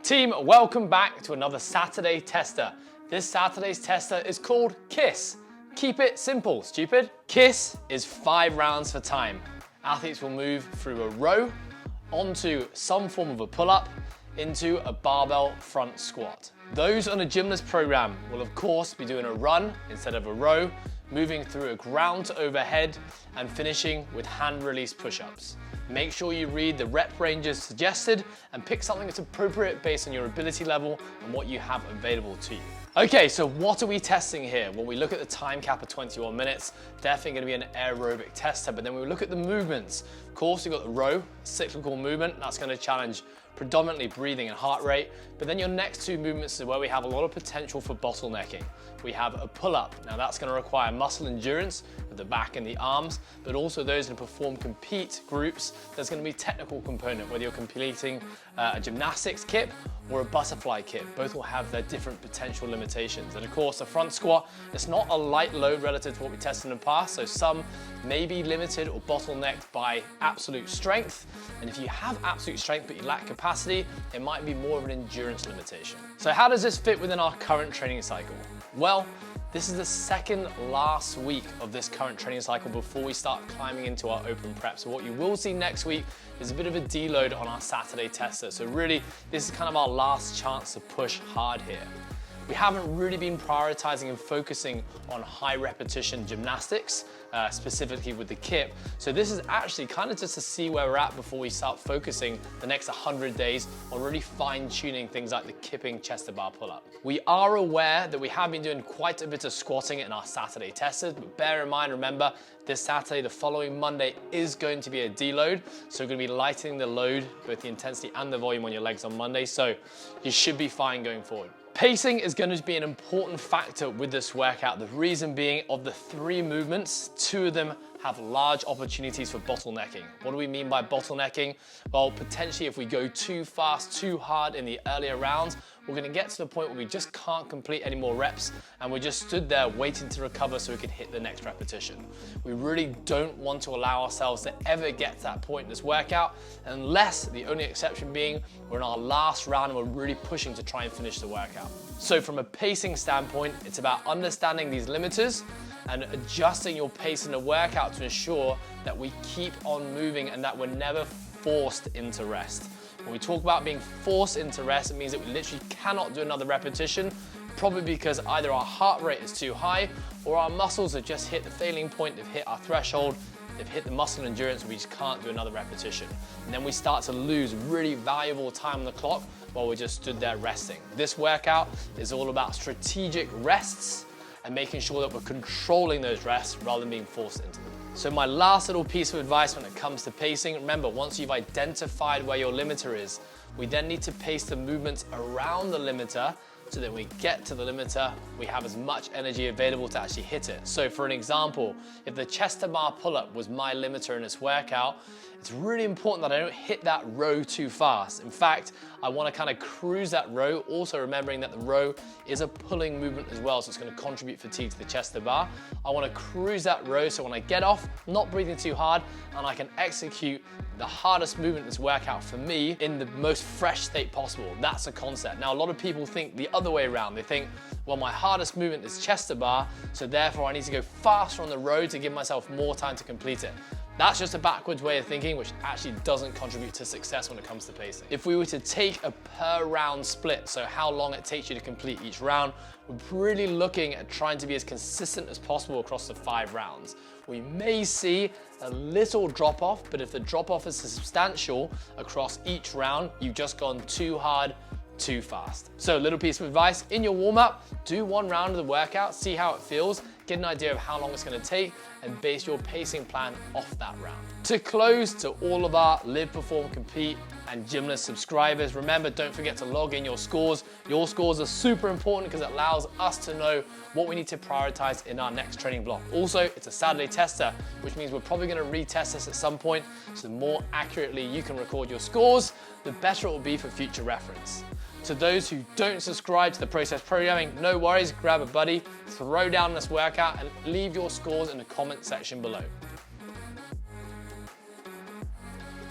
Team, welcome back to another Saturday tester. This Saturday's tester is called KISS. Keep it simple, stupid. KISS is 5 rounds for time. Athletes will move through a row, onto some form of a pull-up, into a barbell front squat. Those on a Gymless program will of course be doing a run instead of a row, moving through a ground to overhead and finishing with hand release push-ups. Make sure you read the rep ranges suggested and pick something that's appropriate based on your ability level and what you have available to you. Okay, so what are we testing here? Well, we look at the time cap of 21 minutes, definitely gonna be an aerobic tester, but then we look at the movements. Of course, you've got the row, cyclical movement, that's gonna challenge predominantly breathing and heart rate, but then your next two movements is where we have a lot of potential for bottlenecking. We have a pull-up. Now that's gonna require muscle endurance with the back and the arms, but also those in perform compete groups, there's gonna be technical component, whether you're completing a gymnastics kit or a butterfly kit. Both will have their different potential limitations. And of course, the front squat, it's not a light load relative to what we tested in the past, so some may be limited or bottlenecked by absolute strength. And if you have absolute strength but you lack capacity, it might be more of an endurance limitation. So how does this fit within our current training cycle? Well, this is the second last week of this current training cycle before we start climbing into our open prep. So what you will see next week is a bit of a deload on our Saturday tester. So really, this is kind of our last chance to push hard here. We haven't really been prioritizing and focusing on high repetition gymnastics, specifically with the kit. So this is actually kind of just to see where we're at before we start focusing the next 100 days on really fine tuning things like the kipping chest to bar pull-up. We are aware that we have been doing quite a bit of squatting in our Saturday testers, but bear in mind, remember, this Saturday, the following Monday is going to be a deload. So we're gonna be lightening the load, both the intensity and the volume on your legs on Monday. So you should be fine going forward. Pacing is going to be an important factor with this workout. The reason being, of the 3 movements, 2 of them have large opportunities for bottlenecking. What do we mean by bottlenecking? Well, potentially if we go too fast, too hard in the earlier rounds, we're gonna get to the point where we just can't complete any more reps and we just stood there waiting to recover so we could hit the next repetition. We really don't want to allow ourselves to ever get to that point in this workout, unless the only exception being we're in our last round and we're really pushing to try and finish the workout. So from a pacing standpoint, it's about understanding these limiters and adjusting your pace in the workout to ensure that we keep on moving and that we're never forced into rest. When we talk about being forced into rest, it means that we literally cannot do another repetition, probably because either our heart rate is too high or our muscles have just hit the failing point, they've hit our threshold, they've hit the muscle endurance, and we just can't do another repetition. And then we start to lose really valuable time on the clock while we just stood there resting. This workout is all about strategic rests and making sure that we're controlling those rests rather than being forced into them. So my last little piece of advice when it comes to pacing, remember, once you've identified where your limiter is, we then need to pace the movements around the limiter so that when we get to the limiter, we have as much energy available to actually hit it. So for an example, if the chest to bar pull-up was my limiter in this workout, it's really important that I don't hit that row too fast. In fact, I want to kind of cruise that row, also remembering that the row is a pulling movement as well, so it's going to contribute fatigue to the chest to bar. I want to cruise that row so when I get off, not breathing too hard, and I can execute the hardest movement in this workout for me in the most fresh state possible. That's a concept. Now, a lot of people think the other way around. They think, well, my hardest movement is chest to bar, so therefore I need to go faster on the row to give myself more time to complete it. That's just a backwards way of thinking, which actually doesn't contribute to success when it comes to pacing. If we were to take a per round split, so how long it takes you to complete each round, we're really looking at trying to be as consistent as possible across the 5 rounds. We may see a little drop off, but if the drop off is substantial across each round, you've just gone too hard, too fast. So a little piece of advice, in your warm up, do 1 round of the workout, see how it feels, get an idea of how long it's going to take, and base your pacing plan off that round. To close, to all of our Live, Perform, Compete and Gymless subscribers, remember, don't forget to log in your scores. Your scores are super important because it allows us to know what we need to prioritize in our next training block. Also, it's a Saturday tester, which means we're probably going to retest this at some point, so the more accurately you can record your scores, the better it will be for future reference. To those who don't subscribe to the Process Programming, no worries, grab a buddy, throw down this workout and leave your scores in the comment section below.